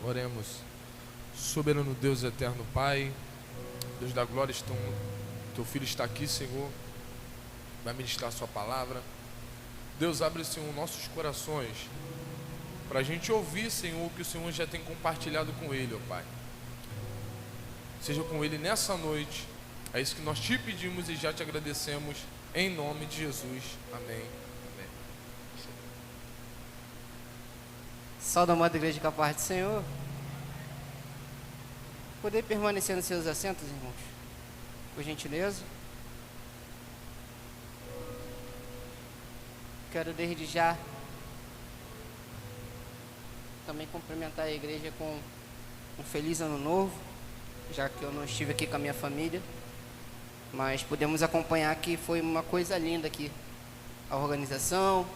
Oremos. Soberano Deus, eterno Pai, Deus da glória, teu Filho está aqui, Senhor, vai ministrar a sua palavra. Deus, abre, Senhor, nossos corações para a gente ouvir, Senhor, o que o Senhor já tem compartilhado com Ele, ó Pai. Seja com Ele nessa noite. É isso que nós te pedimos e já te agradecemos, em nome de Jesus. Amém. Amém. Salve, amada igreja, com a paz do Senhor. Poder permanecer nos seus assentos, irmãos, por gentileza. Quero desde já também cumprimentar a igreja com um feliz ano novo, já que eu não estive aqui com a minha família, mas podemos acompanhar que foi uma coisa linda aqui, a organização,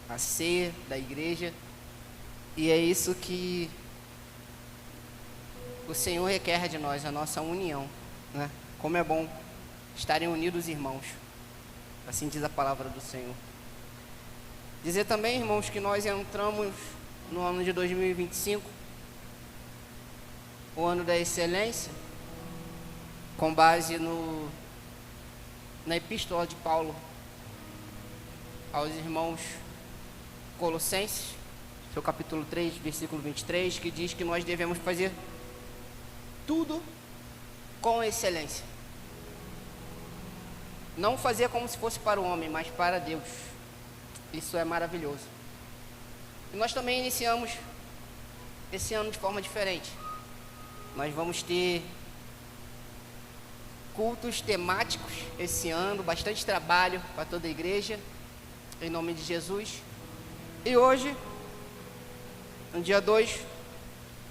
a ceia da igreja, e é isso que o Senhor requer de nós, a nossa união, né? Como é bom estarem unidos, irmãos, assim diz a palavra do Senhor. Dizer também, irmãos, que nós entramos no ano de 2025, o ano da excelência, com base na epístola de Paulo aos irmãos Colossenses, seu capítulo 3, versículo 23, que diz que nós devemos fazer tudo com excelência. Não fazer como se fosse para o homem, mas para Deus. Isso é maravilhoso. E nós também iniciamos esse ano de forma diferente. Nós vamos ter cultos temáticos esse ano, bastante trabalho para toda a igreja, em nome de Jesus. E hoje, no dia 2,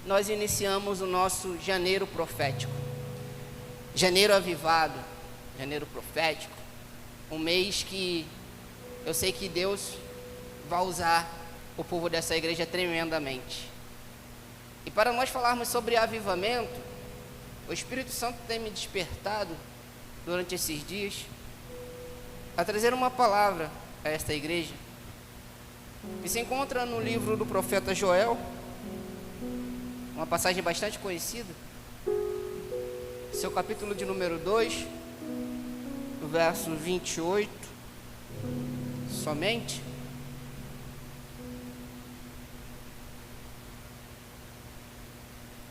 nós iniciamos o nosso janeiro profético. Janeiro avivado, janeiro profético, um mês que eu sei que Deus vai usar o povo dessa igreja tremendamente. E para nós falarmos sobre avivamento, o Espírito Santo tem me despertado durante esses dias a trazer uma palavra a esta igreja, que se encontra no livro do profeta Joel, uma passagem bastante conhecida, seu capítulo de número 2, o verso 28, somente.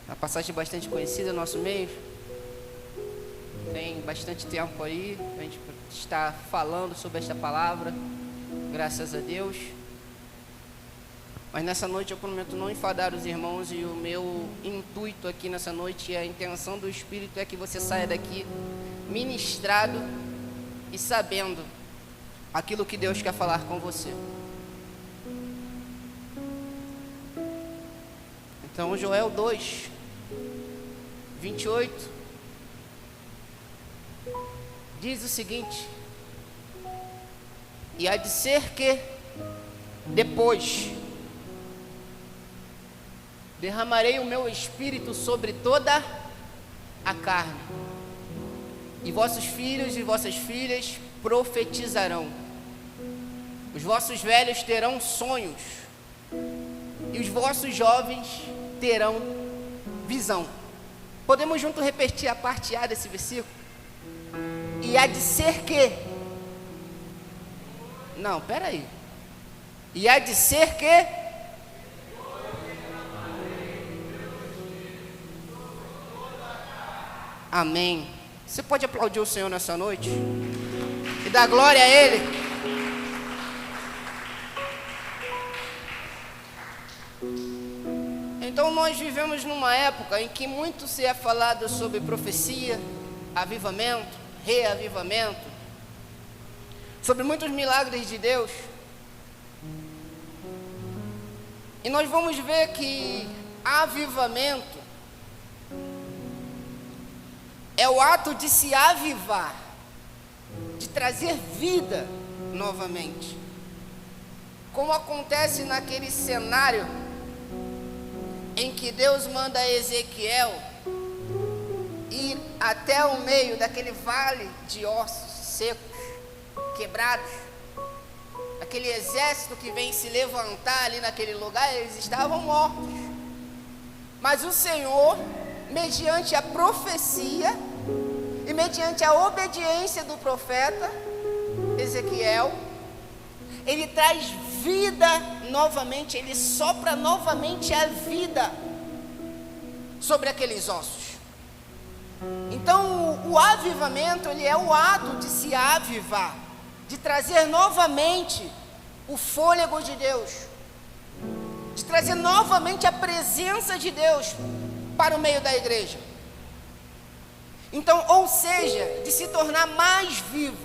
Uma passagem bastante conhecida no nosso meio, tem bastante tempo aí, a gente está falando sobre esta palavra, graças a Deus. Mas nessa noite eu prometo não enfadar os irmãos, e o meu intuito aqui nessa noite, e a intenção do Espírito é que você saia daqui ministrado e sabendo aquilo que Deus quer falar com você. Então, Joel 2, 28, diz o seguinte: e há de ser que depois derramarei o meu espírito sobre toda a carne, e vossos filhos e vossas filhas profetizarão, os vossos velhos terão sonhos, e os vossos jovens terão visão. Podemos junto repetir a parte A desse versículo? E há de ser que... Não, peraí. E há de ser que... Amém. Você pode aplaudir o Senhor nessa noite? E dar glória a Ele? Então nós vivemos numa época em que muito se é falado sobre profecia, avivamento, reavivamento, sobre muitos milagres de Deus. E nós vamos ver que avivamento é o ato de se avivar, de trazer vida novamente. Como acontece naquele cenário em que Deus manda Ezequiel ir até o meio daquele vale de ossos secos, quebrados. Aquele exército que vem se levantar ali naquele lugar, eles estavam mortos. Mas o Senhor, mediante a profecia e mediante a obediência do profeta Ezequiel, ele traz vida novamente, ele sopra novamente a vida sobre aqueles ossos. Então o avivamento, ele é o ato de se avivar, de trazer novamente o fôlego de Deus, de trazer novamente a presença de Deus para o meio da igreja. Então, ou seja, de se tornar mais vivo,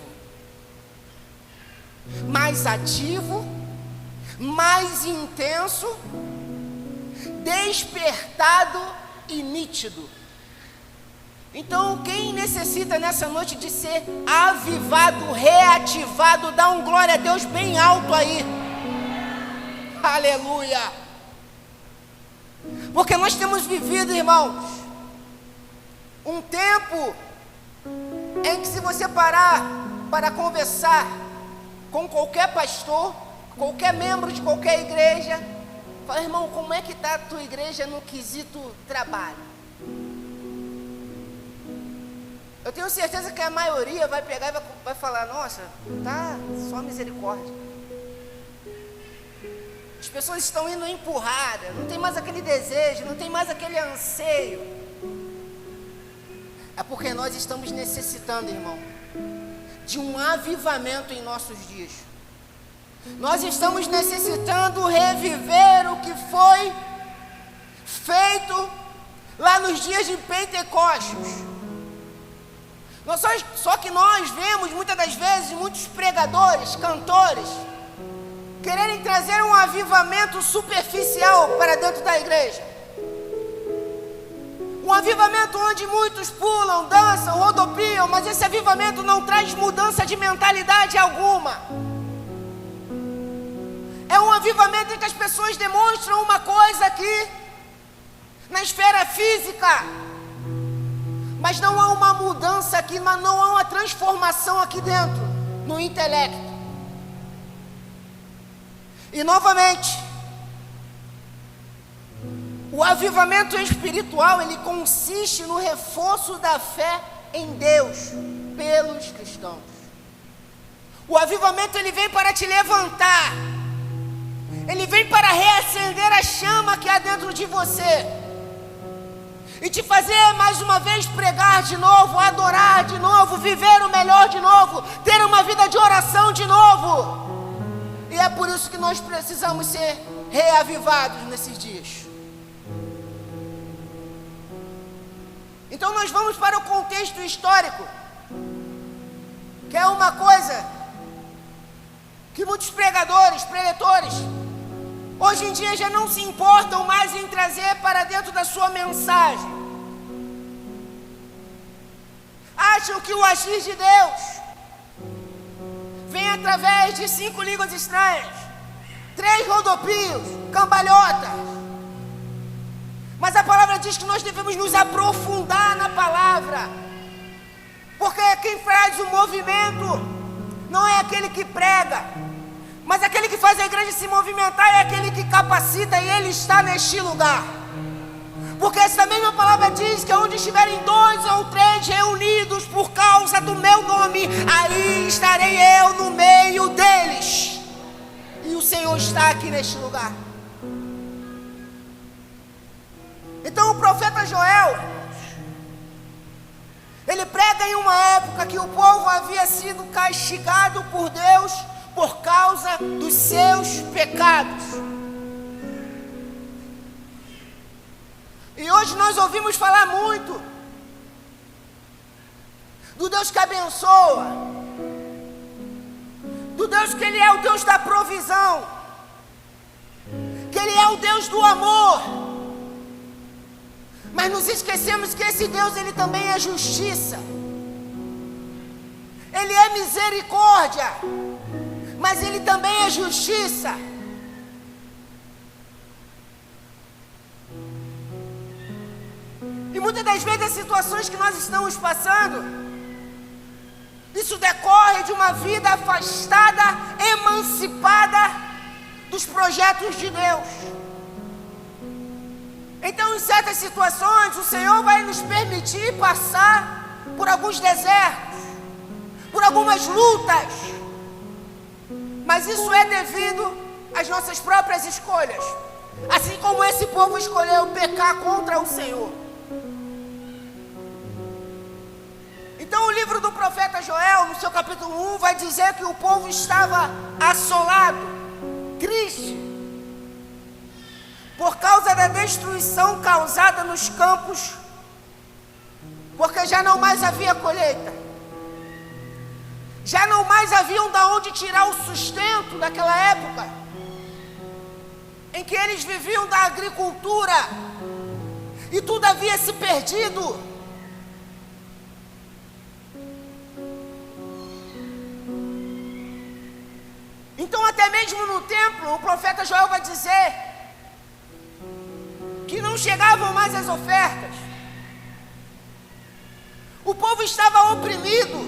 mais ativo, mais intenso, despertado e nítido. Então, quem necessita nessa noite de ser avivado, reativado, dá um glória a Deus bem alto aí. Aleluia! Porque nós temos vivido, irmãos, um tempo em que, se você parar para conversar com qualquer pastor, qualquer membro de qualquer igreja, fala: irmão, como é que está a tua igreja no quesito trabalho? Eu tenho certeza que a maioria vai pegar e vai falar: nossa, tá só misericórdia. As pessoas estão indo empurradas, não tem mais aquele desejo, não tem mais aquele anseio. É porque nós estamos necessitando, irmão, de um avivamento em nossos dias. Nós estamos necessitando reviver o que foi feito lá nos dias de Pentecostes. Só que nós vemos muitas das vezes muitos pregadores, cantores, quererem trazer um avivamento superficial para dentro da igreja. Um avivamento onde muitos pulam, dançam, rodopiam, mas esse avivamento não traz mudança de mentalidade alguma. É um avivamento em que as pessoas demonstram uma coisa aqui, na esfera física, mas não há uma mudança aqui, mas não há uma transformação aqui dentro, no intelecto. E novamente, o avivamento espiritual, ele consiste no reforço da fé em Deus pelos cristãos. O avivamento, ele vem para te levantar, ele vem para reacender a chama que há dentro de você, e te fazer mais uma vez pregar de novo, adorar de novo, viver o melhor de novo, ter uma vida de oração de novo. E é por isso que nós precisamos ser reavivados nesses dias. Então nós vamos para o contexto histórico, que é uma coisa que muitos pregadores, preletores, hoje em dia já não se importam mais em trazer para dentro da sua mensagem. Acham que o agir de Deus vem através de 5 línguas estranhas, 3 rodopios, cambalhotas. Mas a palavra diz que nós devemos nos aprofundar na palavra, porque quem faz o movimento não é aquele que prega, mas aquele que faz a igreja se movimentar é aquele que capacita, e ele está neste lugar. Porque essa mesma palavra diz que onde estiverem 2 ou 3 reunidos por causa do meu nome, aí estarei eu no meio deles. E o Senhor está aqui neste lugar. Então o profeta Joel, ele prega em uma época que o povo havia sido castigado por Deus por causa dos seus pecados. E hoje nós ouvimos falar muito do Deus que abençoa, do Deus que Ele é o Deus da provisão, que Ele é o Deus do amor. Mas nos esquecemos que esse Deus, Ele também é justiça, Ele é misericórdia, mas Ele também é justiça. E muitas das vezes as situações que nós estamos passando, isso decorre de uma vida afastada, emancipada dos projetos de Deus. Então, em certas situações, o Senhor vai nos permitir passar por alguns desertos, por algumas lutas, mas isso é devido às nossas próprias escolhas, assim como esse povo escolheu pecar contra o Senhor. Então o livro do profeta Joel, no seu capítulo 1, vai dizer que o povo estava assolado, triste, por causa da destruição causada nos campos, porque já não mais havia colheita, já não mais haviam de onde tirar o sustento daquela época, em que eles viviam da agricultura, e tudo havia se perdido. Então até mesmo no templo, o profeta Joel vai dizer que não chegavam mais as ofertas. O povo estava oprimido,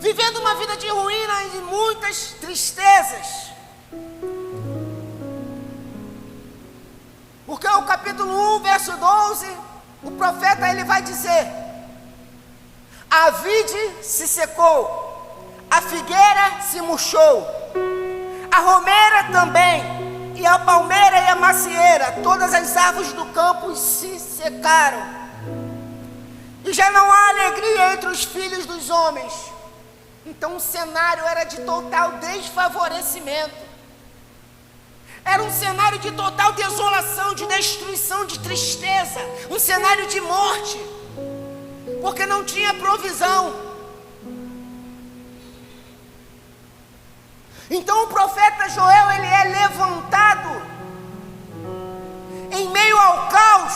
vivendo uma vida de ruína e de muitas tristezas. Porque o capítulo 1, verso 12, o profeta ele vai dizer: a vide se secou, a figueira se murchou, a romeira também, e a palmeira e a macieira, todas as árvores do campo se secaram, e já não há alegria entre os filhos dos homens. Então o cenário era de total desfavorecimento, era um cenário de total desolação, de destruição, de tristeza, um cenário de morte, porque não tinha provisão. Então o profeta Joel, ele é levantado em meio ao caos,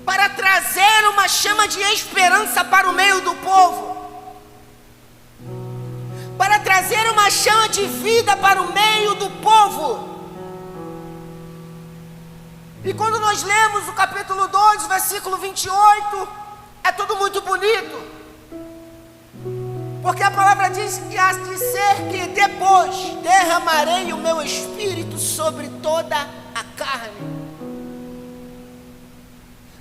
para trazer uma chama de esperança para o meio do povo, para trazer uma chama de vida para o meio do povo. E quando nós lemos o capítulo 2, versículo 28, é tudo muito bonito, porque a palavra diz que há de ser que depois derramarei o meu espírito sobre toda a carne.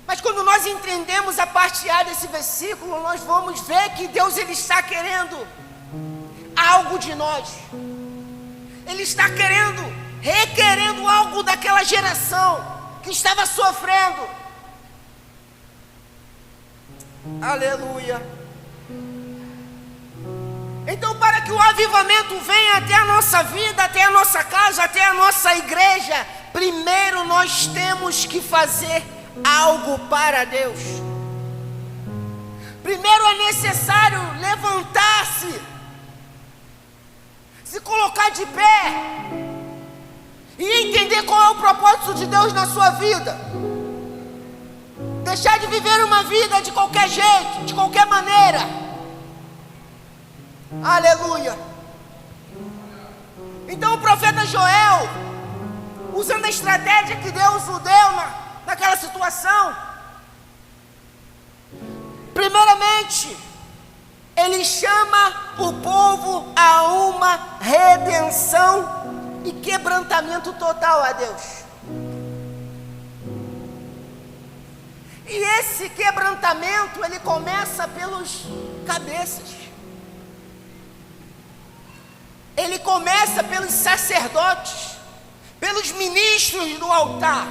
Mas quando nós entendemos a parte A desse versículo, nós vamos ver que Deus ele está querendo algo de nós. Ele está requerendo algo daquela geração que estava sofrendo. Aleluia. Então, para que o avivamento venha até a nossa vida, até a nossa casa, até a nossa igreja, primeiro nós temos que fazer algo para Deus. Primeiro é necessário levantar-se, se colocar de pé e entender qual é o propósito de Deus na sua vida. Deixar de viver uma vida de qualquer jeito, de qualquer maneira. Aleluia. Então o profeta Joel, usando a estratégia que Deus o deu naquela situação, primeiramente ele chama o povo a uma redenção e quebrantamento total a Deus. E esse quebrantamento ele começa pelos cabeças. Ele começa pelos sacerdotes, pelos ministros do altar.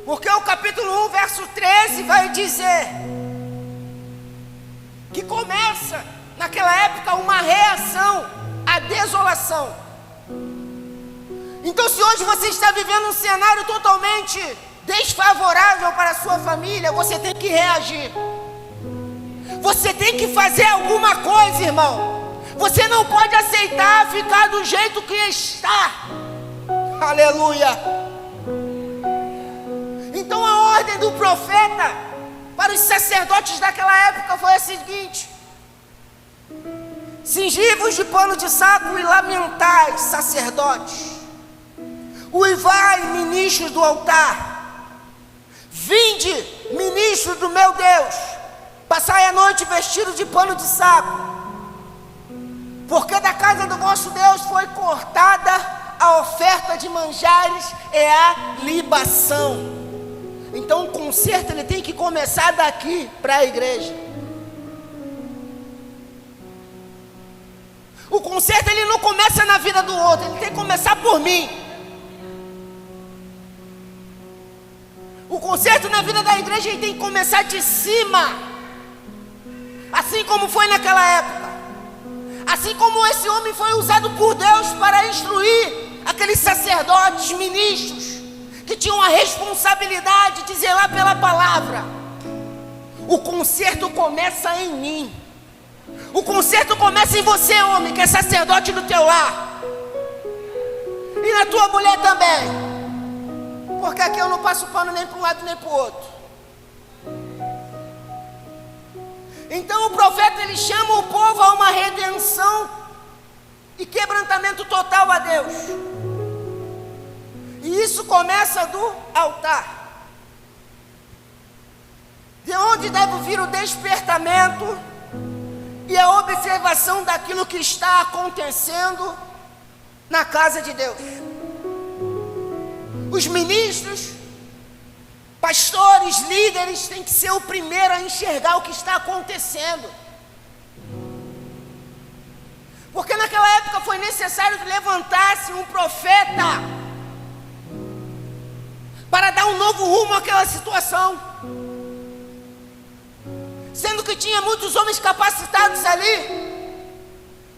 Porque o capítulo 1, verso 13 vai dizer que começa naquela época uma reação à desolação. Então, se hoje você está vivendo um cenário totalmente desfavorável para a sua família, você tem que reagir. Você tem que fazer alguma coisa, irmão. Você não pode aceitar ficar do jeito que está. Aleluia. Então a ordem do profeta para os sacerdotes daquela época foi a seguinte: cingivos de pano de saco e lamentais, sacerdotes. Uivai, ministros do altar. Vinde, ministros do meu Deus. Passai a noite vestido de pano de saco, porque da casa do vosso Deus foi foi cortada a oferta de manjares, é a libação. Então o conserto ele tem que começar daqui para a igreja. O conserto ele não começa na vida do outro, ele tem que começar por mim. O conserto na vida da igreja ele tem que começar de cima. Assim como foi naquela época. Assim como esse homem foi usado por Deus para instruir aqueles sacerdotes, ministros, que tinham a responsabilidade de zelar pela palavra. O conserto começa em mim. O conserto começa em você, homem, que é sacerdote do teu lar. E na tua mulher também. Porque aqui eu não passo pano nem para um lado nem para o outro. Então o profeta ele chama o povo a uma redenção e quebrantamento total a Deus. E isso começa do altar. De onde deve vir o despertamento e a observação daquilo que está acontecendo na casa de Deus. Os ministros, pastores, líderes têm que ser o primeiro a enxergar o que está acontecendo. Porque naquela época foi necessário que levantasse um profeta para dar um novo rumo àquela situação. Sendo que tinha muitos homens capacitados ali,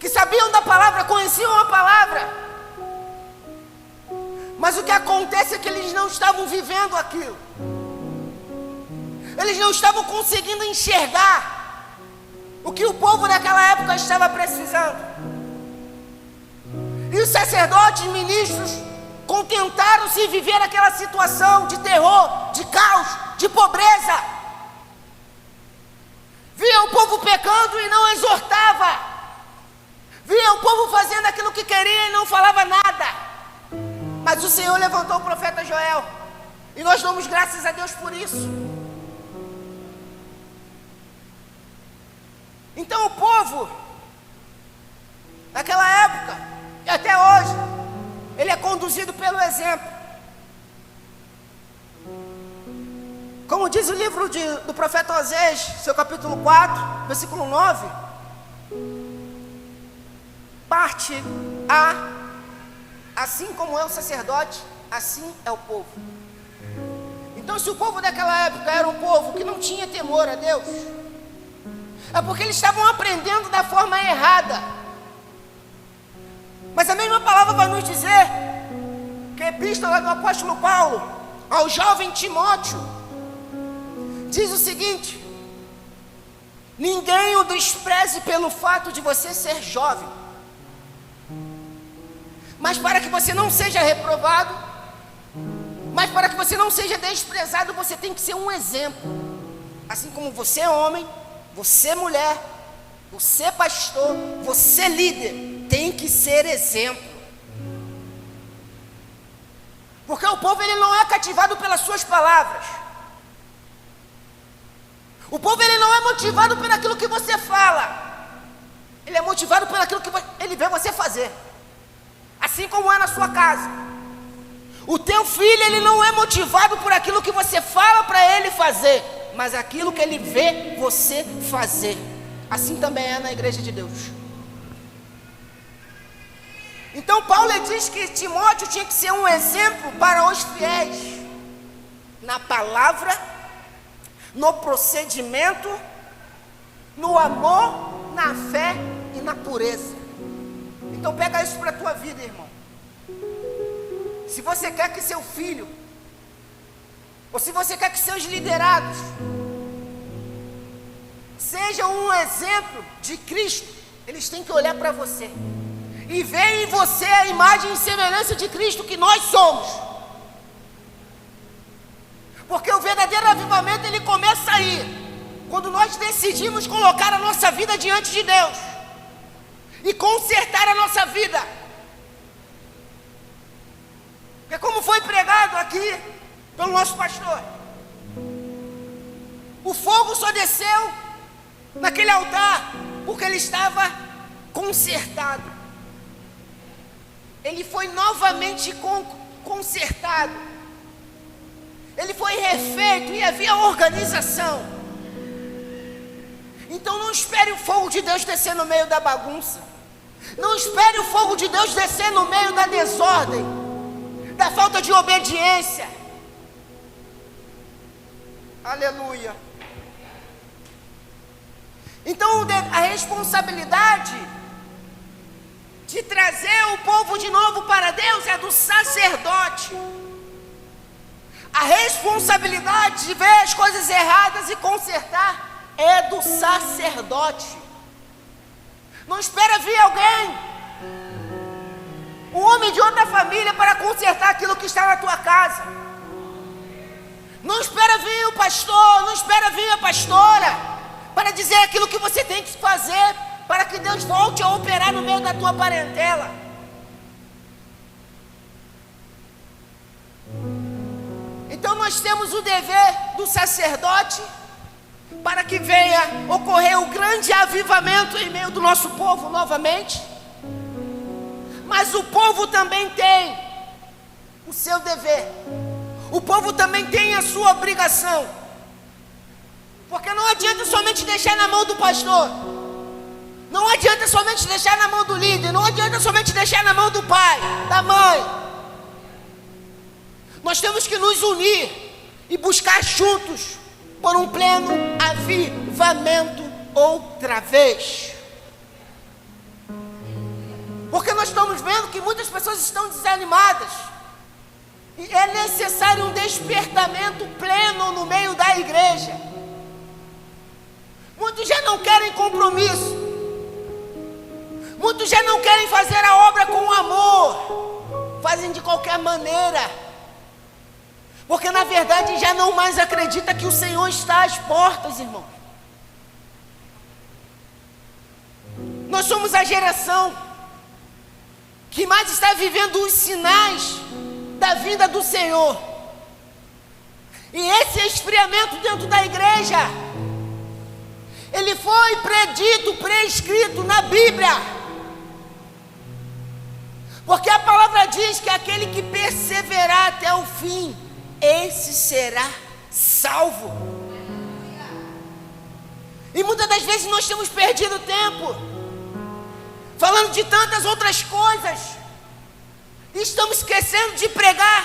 que sabiam da palavra, conheciam a palavra. Mas o que acontece é que eles não estavam vivendo aquilo. Eles não estavam conseguindo enxergar o que o povo naquela época estava precisando. E os sacerdotes e ministros contentaram-se em viver aquela situação de terror, de caos, de pobreza. Via o povo pecando e não exortava. Via o povo fazendo aquilo que queria e não falava nada. Mas o Senhor levantou o profeta Joel. E nós damos graças a Deus por isso. Então o povo, naquela época e até hoje, ele é conduzido pelo exemplo. Como diz o livro do profeta Osés, seu capítulo 4, versículo 9, parte A, assim como é o sacerdote, assim é o povo. Então se o povo daquela época era um povo que não tinha temor a Deus, é porque eles estavam aprendendo da forma errada. Mas a mesma palavra vai nos dizer, que a epístola do apóstolo Paulo ao jovem Timóteo diz o seguinte: ninguém o despreze pelo fato de você ser jovem, mas para que você não seja reprovado, mas para que você não seja desprezado, você tem que ser um exemplo. Assim como você é homem, você mulher, você pastor, você líder, tem que ser exemplo. Porque o povo ele não é cativado pelas suas palavras. O povo ele não é motivado por aquilo que você fala. Ele é motivado por aquilo que ele vê você fazer. Assim como é na sua casa. O teu filho ele não é motivado por aquilo que você fala para ele fazer, mas aquilo que ele vê você fazer. Assim também é na igreja de Deus. Então Paulo diz que Timóteo tinha que ser um exemplo para os fiéis, na palavra, no procedimento, no amor, na fé e na pureza. Então pega isso para a tua vida, irmão. Se você quer que seu filho, ou se você quer que seus liderados sejam um exemplo de Cristo, eles têm que olhar para você e ver em você a imagem e semelhança de Cristo que nós somos. Porque o verdadeiro avivamento ele começa aí, quando nós decidimos colocar a nossa vida diante de Deus e consertar a nossa vida. Porque como foi pregado aqui pelo nosso pastor, o fogo só desceu naquele altar porque ele estava consertado. ele foi novamente consertado, ele foi refeito e havia organização. Então não espere o fogo de Deus descer no meio da bagunça, não espere o fogo de Deus descer no meio da desordem, da falta de obediência. Aleluia. Então a responsabilidade de trazer o povo de novo para Deus é do sacerdote. A responsabilidade de ver as coisas erradas e consertar é do sacerdote. Não espera vir alguém, um homem de outra família, para consertar aquilo que está na tua casa. Não espera vir o pastor, não espera vir a pastora para dizer aquilo que você tem que fazer para que Deus volte a operar no meio da tua parentela. Então nós temos o dever do sacerdote para que venha ocorrer o grande avivamento em meio do nosso povo novamente. Mas o povo também tem o seu dever, o povo também tem a sua obrigação, porque não adianta somente deixar na mão do pastor, não adianta somente deixar na mão do líder, não adianta somente deixar na mão do pai, da mãe. Nós temos que nos unir e buscar juntos por um pleno avivamento outra vez. Porque nós estamos vendo que muitas pessoas estão desanimadas. E é necessário um despertamento pleno no meio da igreja. Muitos já não querem compromisso. Muitos já não querem fazer a obra com amor. Fazem de qualquer maneira. Porque na verdade já não mais acredita que o Senhor está às portas, irmão. Nós somos a geração que mais está vivendo os sinais da vinda do Senhor. E esse esfriamento dentro da igreja, ele foi predito, prescrito na Bíblia. Porque a palavra diz que aquele que perseverar até o fim, esse será salvo. E muitas das vezes nós temos perdido tempo falando de tantas outras coisas, e estamos esquecendo de pregar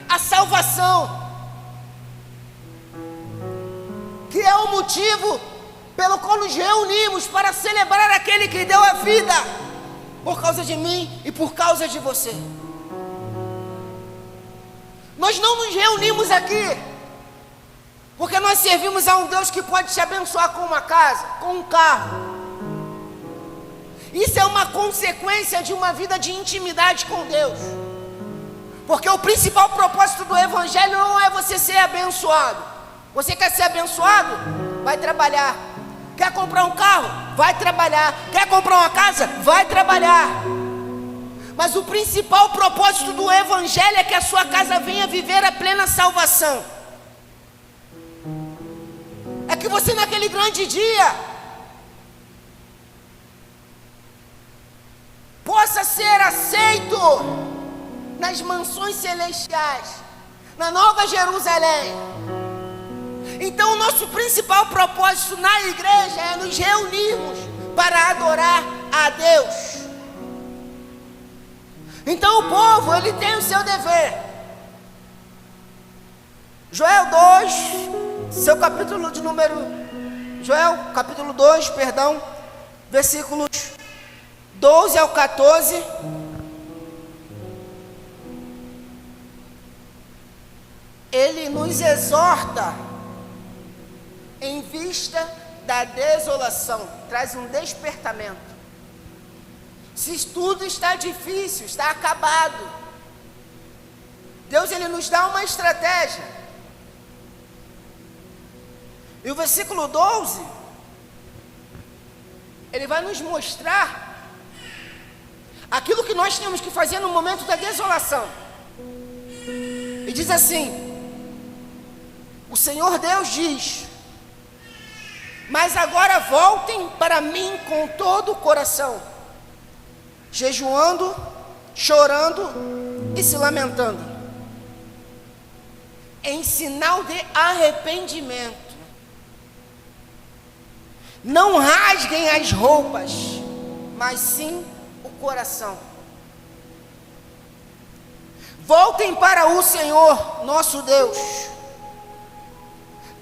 a salvação, que é o motivo pelo qual nos reunimos para celebrar aquele que deu a vida por causa de mim e por causa de você. Nós não nos reunimos aqui porque nós servimos a um Deus que pode te abençoar com uma casa, com um carro. Isso é uma consequência de uma vida de intimidade com Deus. Porque o principal propósito do Evangelho não é você ser abençoado. Você quer ser abençoado? Vai trabalhar. Quer comprar um carro? Vai trabalhar. Quer comprar uma casa? Vai trabalhar. Mas o principal propósito do Evangelho é que a sua casa venha viver a plena salvação. É que você naquele grande dia possa ser aceito nas mansões celestiais, na Nova Jerusalém. Então o nosso principal propósito na igreja é nos reunirmos para adorar a Deus. Então o povo, ele tem o seu dever. Joel 2, versículos 12 ao 14. Ele nos exorta em vista da desolação, traz um despertamento. Se tudo está difícil, está acabado, Deus ele nos dá uma estratégia. E o versículo 12, ele vai nos mostrar aquilo que nós temos que fazer no momento da desolação. E diz assim: o Senhor Deus diz: mas agora voltem para mim com todo o coração, jejuando, chorando e se lamentando, em sinal de arrependimento. Não rasguem as roupas, mas sim o coração. Voltem para o Senhor, nosso Deus,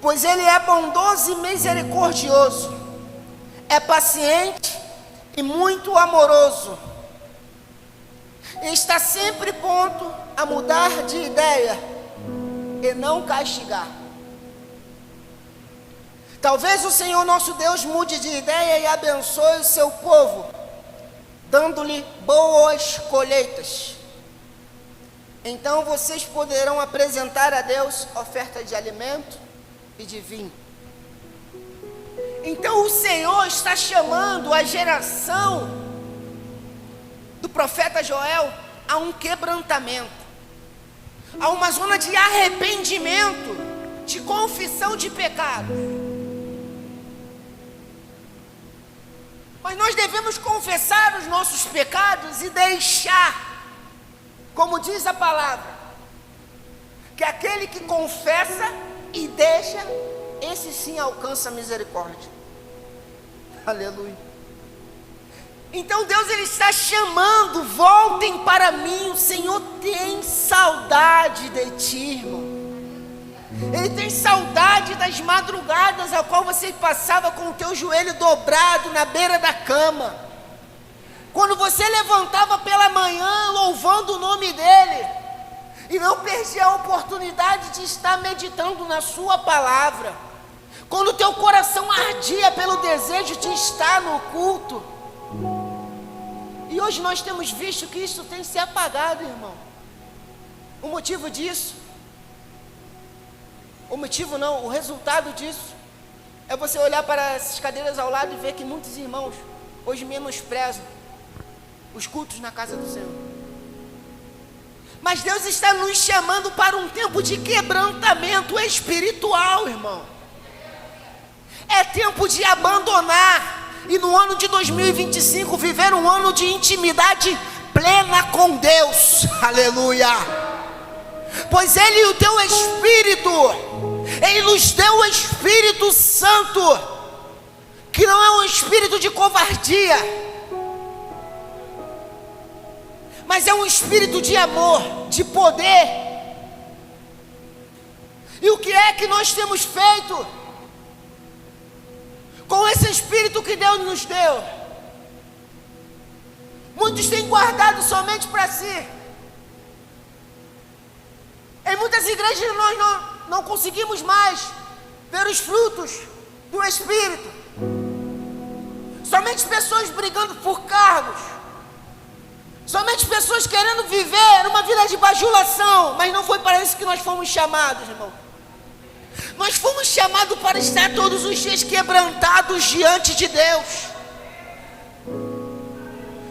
pois Ele é bondoso e misericordioso, é paciente e muito amoroso, e está sempre pronto a mudar de ideia e não castigar. Talvez o Senhor nosso Deus mude de ideia e abençoe o seu povo, dando-lhe boas colheitas. Então vocês poderão apresentar a Deus oferta de alimento e de vinho. Então o Senhor está chamando a geração do profeta Joel a um quebrantamento, a uma zona de arrependimento, de confissão de pecado. Mas nós devemos confessar os nossos pecados e deixar, como diz a palavra, que aquele que confessa e deixa, esse sim alcança a misericórdia. Aleluia. Então Deus, Ele está chamando: voltem para mim. O Senhor tem saudade de ti, irmão. Ele tem saudade das madrugadas a qual você passava com o teu joelho dobrado na beira da cama, quando você levantava pela manhã louvando o nome dEle, e não perdia a oportunidade de estar meditando na sua palavra, quando o teu coração ardia pelo desejo de estar no culto. E hoje nós temos visto que isso tem se apagado, irmão. O motivo disso, o resultado disso é você olhar para essas cadeiras ao lado e ver que muitos irmãos hoje menosprezam os cultos na casa do Senhor. Mas Deus está nos chamando para um tempo de quebrantamento espiritual, irmão. É tempo de abandonar, e no ano de 2025 viver um ano de intimidade plena com Deus. Aleluia. Pois Ele e o teu Espírito, Ele nos deu o Espírito Santo, que não é um espírito de covardia, mas é um espírito de amor, de poder. E o que é que nós temos feito com esse espírito que Deus nos deu? Muitos têm guardado somente para si. Em muitas igrejas nós não conseguimos mais ver os frutos do Espírito. Somente pessoas brigando por cargos, somente pessoas querendo viver uma vida de bajulação. Mas não foi para isso que nós fomos chamados, irmão. Nós fomos chamados para estar todos os dias quebrantados diante de Deus.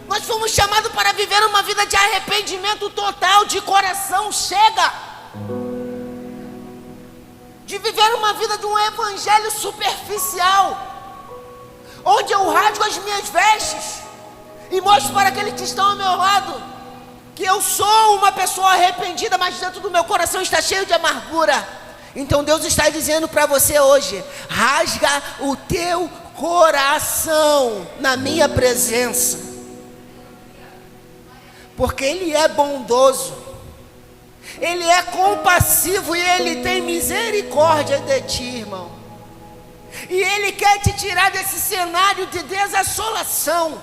Nós fomos chamados para viver uma vida de arrependimento total, de coração. Chega de viver uma vida de um evangelho superficial, onde eu rasgo as minhas vestes e mostro para aqueles que estão ao meu lado que eu sou uma pessoa arrependida, mas dentro do meu coração está cheio de amargura. Então Deus está dizendo para você hoje: rasga o teu coração na minha presença, porque Ele é bondoso, Ele é compassivo e Ele tem misericórdia de ti, irmão. E Ele quer te tirar desse cenário de desassolação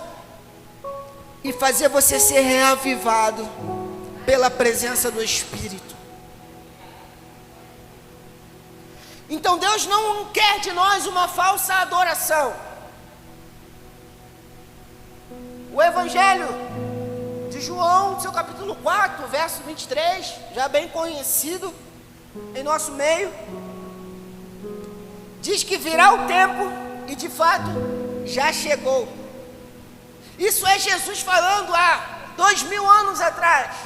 e fazer você ser reavivado pela presença do Espírito. Então Deus não quer de nós uma falsa adoração. O Evangelho de João, seu capítulo 4, verso 23, já bem conhecido em nosso meio, diz que virá o tempo, e de fato já chegou. Isso é Jesus falando há 2000 anos atrás,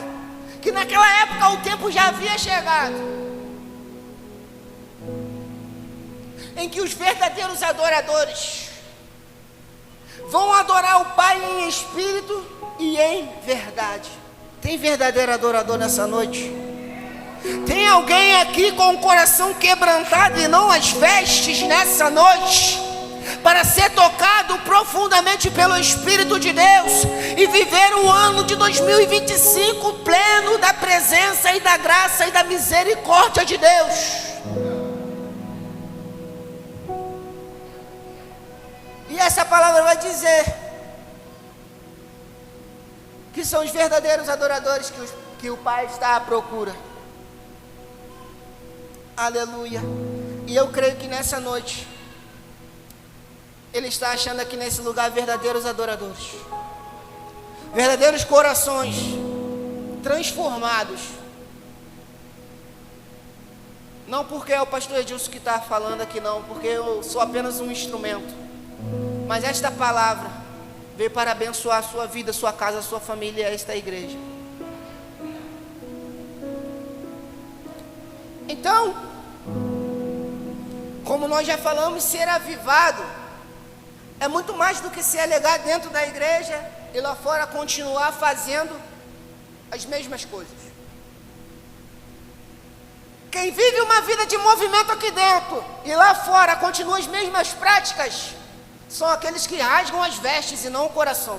que naquela época o tempo já havia chegado, em que os verdadeiros adoradores vão adorar o Pai em espírito e e em verdade. Tem verdadeiro adorador nessa noite? Tem alguém aqui com o coração quebrantado e não as vestes nessa noite, para ser tocado profundamente pelo Espírito de Deus e viver o ano de 2025 pleno da presença e da graça e da misericórdia de Deus? E essa palavra vai dizer que são os verdadeiros adoradores que o Pai está à procura. Aleluia. E eu creio que nessa noite Ele está achando aqui nesse lugar verdadeiros adoradores, verdadeiros corações transformados. Não porque é o pastor Edilson que está falando aqui, não, porque eu sou apenas um instrumento, mas esta palavra veio para abençoar a sua vida, a sua casa, a sua família e esta igreja. Então, como nós já falamos, ser avivado é muito mais do que se alegar dentro da igreja e lá fora continuar fazendo as mesmas coisas. Quem vive uma vida de movimento aqui dentro e lá fora continua as mesmas práticas, são aqueles que rasgam as vestes e não o coração.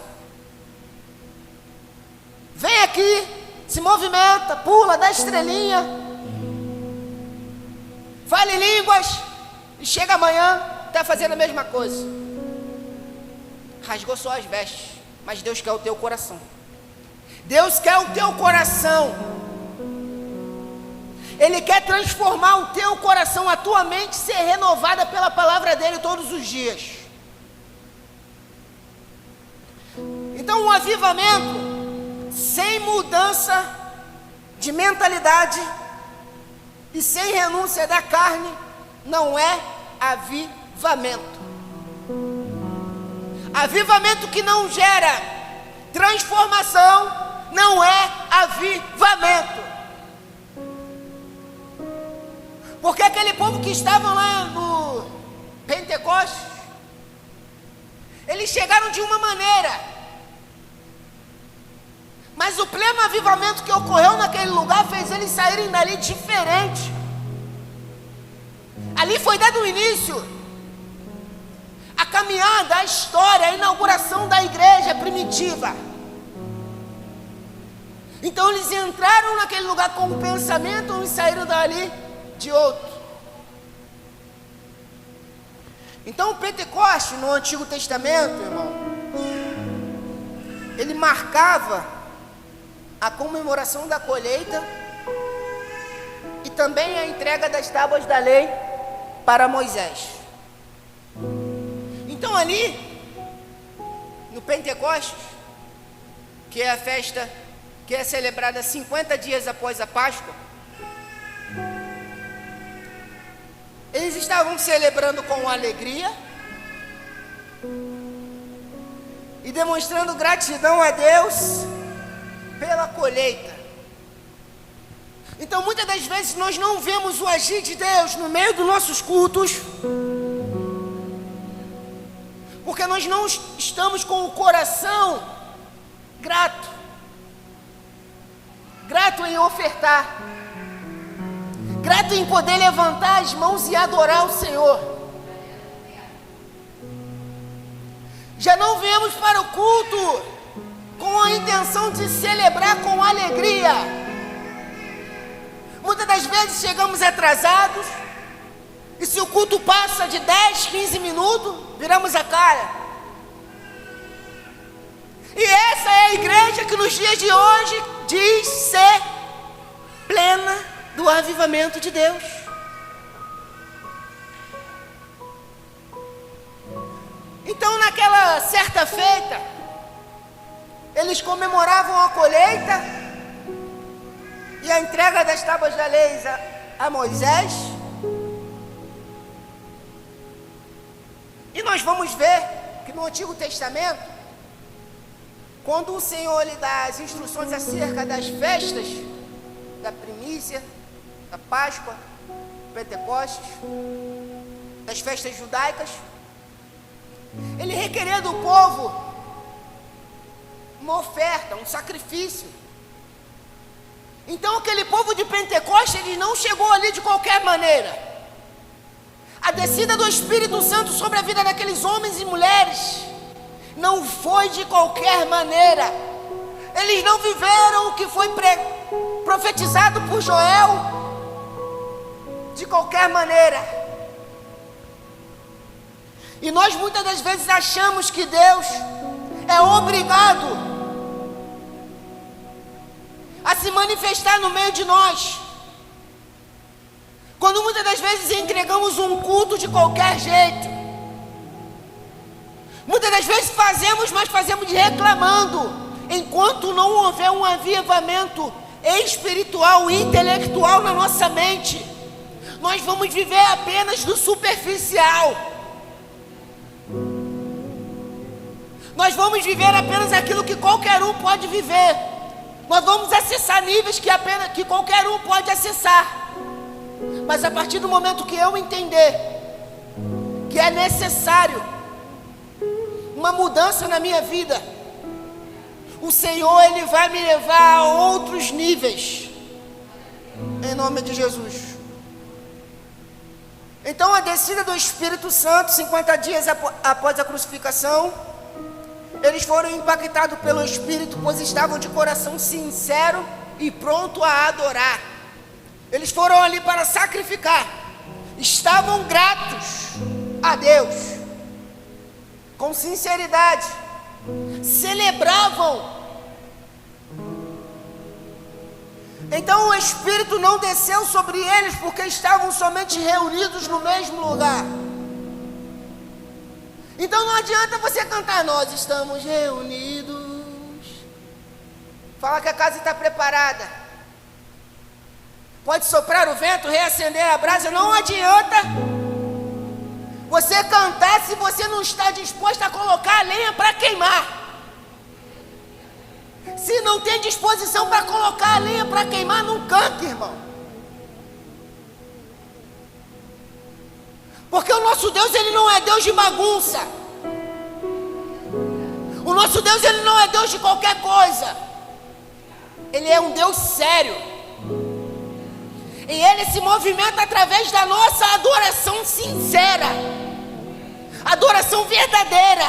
Vem aqui, se movimenta, pula, dá estrelinha, fala em línguas, e chega amanhã, está fazendo a mesma coisa. Rasgou só as vestes, mas Deus quer o teu coração. Deus quer o teu coração. Ele quer transformar o teu coração, a tua mente ser renovada pela palavra dele todos os dias. Então, um avivamento sem mudança de mentalidade e sem renúncia da carne não é avivamento. Avivamento que não gera transformação não é avivamento. Porque aquele povo que estava lá no Pentecostes, eles chegaram de uma maneira, mas o pleno avivamento que ocorreu naquele lugar fez eles saírem dali diferente. Ali foi dado o início, a caminhada, a história, a inauguração da igreja primitiva. Então eles entraram naquele lugar com um pensamento e saíram dali de outro. Então o Pentecoste no Antigo Testamento, irmão, ele marcava a comemoração da colheita e também a entrega das tábuas da lei para Moisés. Então ali, no Pentecostes, que é a festa que é celebrada 50 dias após a Páscoa, eles estavam celebrando com alegria e demonstrando gratidão a Deus pela colheita. Então muitas das vezes nós não vemos o agir de Deus no meio dos nossos cultos, porque nós não estamos com o coração grato em ofertar, grato em poder levantar as mãos e adorar o Senhor. Já não viemos para o culto com a intenção de celebrar com alegria. Muitas das vezes chegamos atrasados, e se o culto passa de 10, 15 minutos, viramos a cara. E essa é a igreja que nos dias de hoje diz ser plena do avivamento de Deus. Então naquela certa feita, eles comemoravam a colheita e a entrega das tábuas da lei a Moisés. E nós vamos ver que no Antigo Testamento, quando o Senhor lhe dá as instruções acerca das festas, da primícia, da Páscoa, do Pentecostes, das festas judaicas, ele requeria do povo uma oferta, um sacrifício. Então aquele povo de Pentecostes, ele não chegou ali de qualquer maneira. A descida do Espírito Santo sobre a vida daqueles homens e mulheres não foi de qualquer maneira. Eles não viveram o que foi profetizado por Joel de qualquer maneira. E nós muitas das vezes achamos que Deus é obrigado a se manifestar no meio de nós, quando muitas das vezes entregamos um culto de qualquer jeito. Muitas das vezes fazemos, mas fazemos reclamando, enquanto não houver um avivamento espiritual e intelectual na nossa mente, nós vamos viver apenas do superficial. Nós vamos viver apenas aquilo que qualquer um pode viver. Nós vamos acessar níveis que qualquer um pode acessar. Mas a partir do momento que eu entender que é necessário uma mudança na minha vida, o Senhor, Ele vai me levar a outros níveis, em nome de Jesus. Então a descida do Espírito Santo, 50 dias após a crucificação, eles foram impactados pelo Espírito, pois estavam de coração sincero e pronto a adorar. Eles foram ali para sacrificar, estavam gratos a Deus, com sinceridade, celebravam. Então o Espírito não desceu sobre eles, porque estavam somente reunidos no mesmo lugar. Então não adianta você cantar, nós estamos reunidos, fala que a casa está preparada, pode soprar o vento, reacender a brasa, não adianta você cantar se você não está disposto a colocar a lenha para queimar. Se não tem disposição para colocar a lenha para queimar, não canta, irmão. Porque o nosso Deus, Ele não é Deus de bagunça. O nosso Deus, Ele não é Deus de qualquer coisa. Ele é um Deus sério. E Ele se movimenta através da nossa adoração sincera, adoração verdadeira.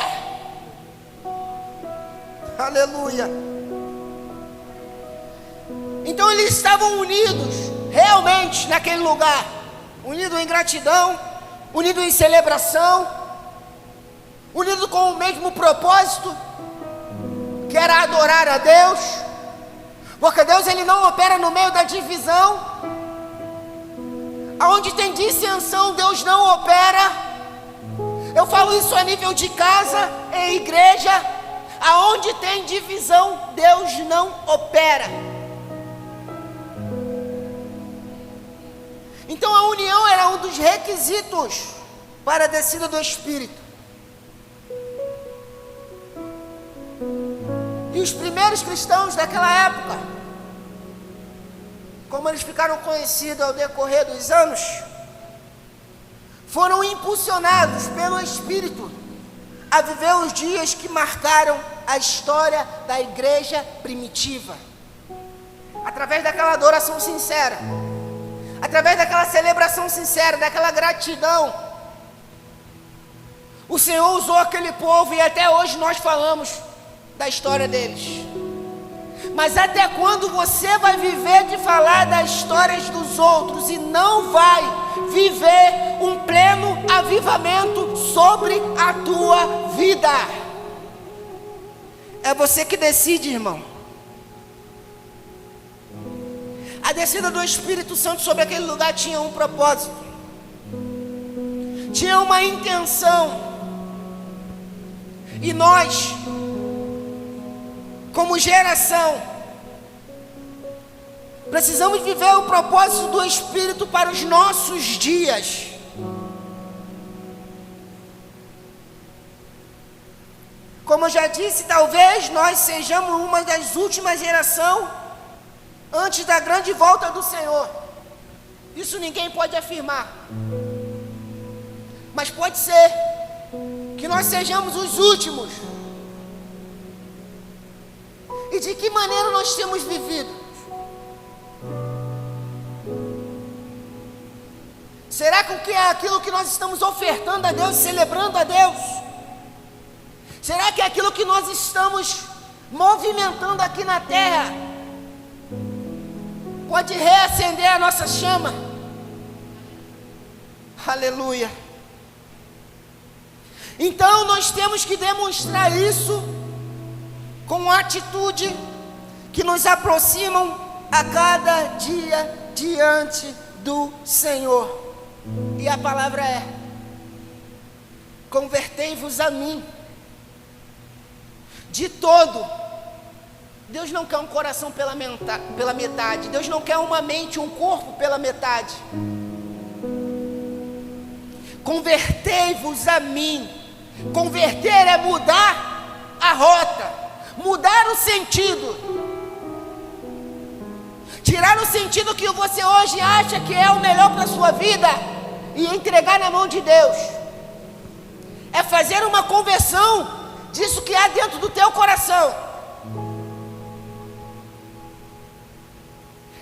Aleluia. Então eles estavam unidos realmente naquele lugar, unidos em gratidão, unidos em celebração, unidos com o mesmo propósito, que era adorar a Deus, porque Deus, Ele não opera no meio da divisão. Aonde tem dissensão, Deus não opera. Eu falo isso a nível de casa, em igreja. Aonde tem divisão, Deus não opera. Então a união era um dos requisitos para a descida do Espírito. E os primeiros cristãos daquela época, como eles ficaram conhecidos ao decorrer dos anos, foram impulsionados pelo Espírito a viver os dias que marcaram a história da igreja primitiva, através daquela adoração sincera, através daquela celebração sincera, daquela gratidão. O Senhor usou aquele povo e até hoje nós falamos da história deles. Mas até quando você vai viver de falar das histórias dos outros e não vai viver um pleno avivamento sobre a tua vida? É você que decide, irmão. A descida do Espírito Santo sobre aquele lugar tinha um propósito, tinha uma intenção. E nós, como geração, precisamos viver o propósito do Espírito para os nossos dias. Como eu já disse, talvez nós sejamos uma das últimas gerações antes da grande volta do Senhor. Isso ninguém pode afirmar. Mas pode ser que nós sejamos os últimos E de que maneira nós temos vivido? Será que é aquilo que nós estamos ofertando a Deus, celebrando a Deus? Será que é aquilo que nós estamos movimentando aqui na terra pode reacender a nossa chama? Aleluia. Então nós temos que demonstrar isso com atitude que nos aproximam a cada dia diante do Senhor. E a palavra é: convertei-vos a mim de todo. Deus não quer um coração pela metade. Deus não quer uma mente, um corpo pela metade. Convertei-vos a mim. Converter é mudar a rota, mudar o sentido, tirar o sentido que você hoje acha que é o melhor para a sua vida e entregar na mão de Deus. É fazer uma conversão disso que há dentro do teu coração.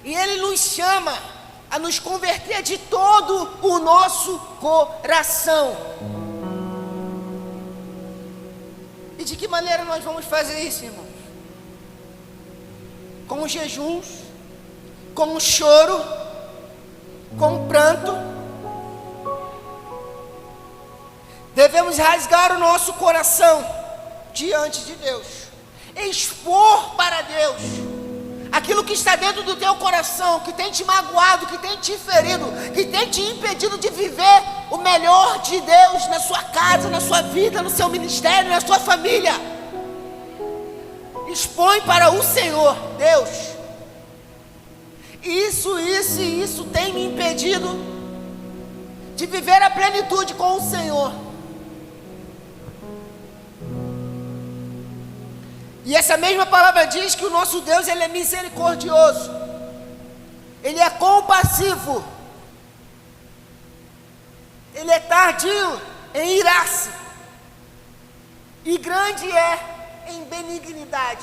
E Ele nos chama a nos converter de todo o nosso coração. E de que maneira nós vamos fazer isso, irmãos? Com jejuns, com choro, com pranto. Devemos rasgar o nosso coração diante de Deus, expor para Deus aquilo que está dentro do teu coração, que tem te magoado, que tem te ferido, que tem te impedido de viver o melhor de Deus na sua casa, na sua vida, no seu ministério, na sua família. Expõe para o Senhor: Deus, isso tem me impedido de viver a plenitude com o Senhor. E essa mesma palavra diz que o nosso Deus, Ele é misericordioso, Ele é compassivo, Ele é tardio em irar-se, e grande é em benignidade.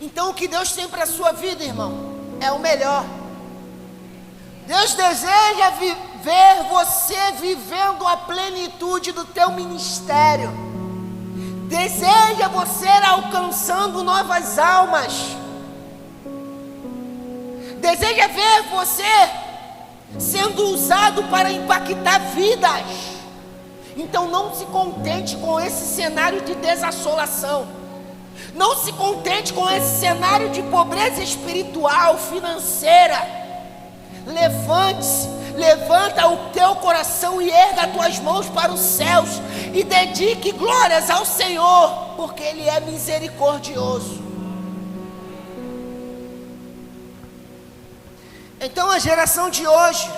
Então o que Deus tem para a sua vida, irmão, é o melhor. Deus deseja ver você vivendo a plenitude do teu ministério. Deseja você alcançando novas almas. Deseja ver você sendo usado para impactar vidas. Então não se contente com esse cenário de desassolação. Não se contente com esse cenário de pobreza espiritual, financeira. Levante-se, levanta o teu coração e erga as tuas mãos para os céus e dedique glórias ao Senhor, porque Ele é misericordioso. Então a geração de hoje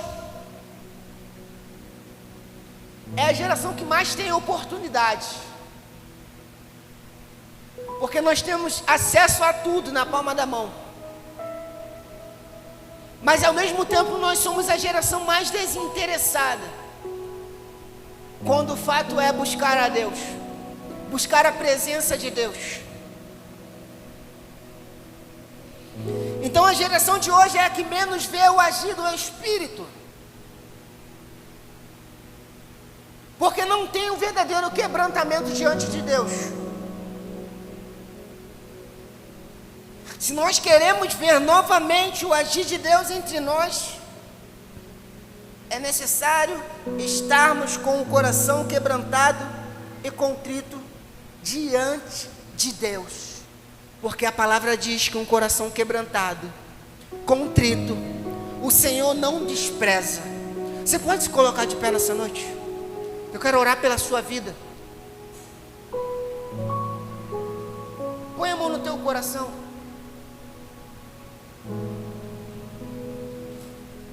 é a geração que mais tem oportunidade, porque nós temos acesso a tudo na palma da mão. Mas ao mesmo tempo nós somos a geração mais desinteressada, quando o fato é buscar a Deus, buscar a presença de Deus. Então a geração de hoje é a que menos vê o agir do Espírito, porque não tem o verdadeiro quebrantamento diante de Deus. Se nós queremos ver novamente o agir de Deus entre nós, é necessário estarmos com o coração quebrantado e contrito diante de Deus. Porque a palavra diz que um coração quebrantado, contrito, o Senhor não despreza. Você pode se colocar de pé nessa noite? Eu quero orar pela sua vida. Põe a mão no teu coração.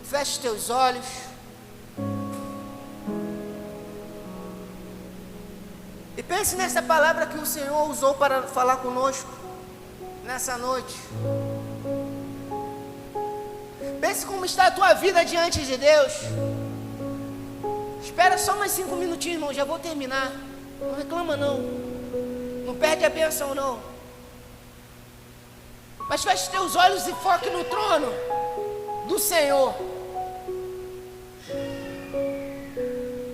Feche teus olhos. E pense nessa palavra que o Senhor usou para falar conosco nessa noite. Pense como está a tua vida diante de Deus. Espera só mais 5 minutinhos, irmão, já vou terminar. Não reclama não. Não perde a bênção não. Mas feche teus olhos e foque no trono do Senhor.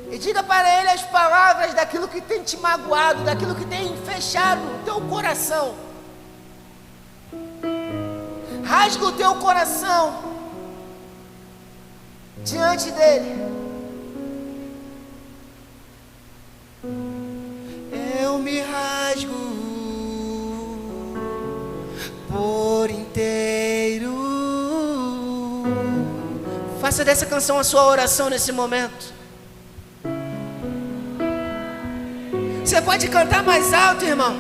E diga para Ele as palavras daquilo que tem te magoado, daquilo que tem fechado o teu coração. Rasga o teu coração diante dEle. Eu me rasgo por inteiro. Faça dessa canção a sua oração nesse momento. Você pode cantar mais alto, irmão.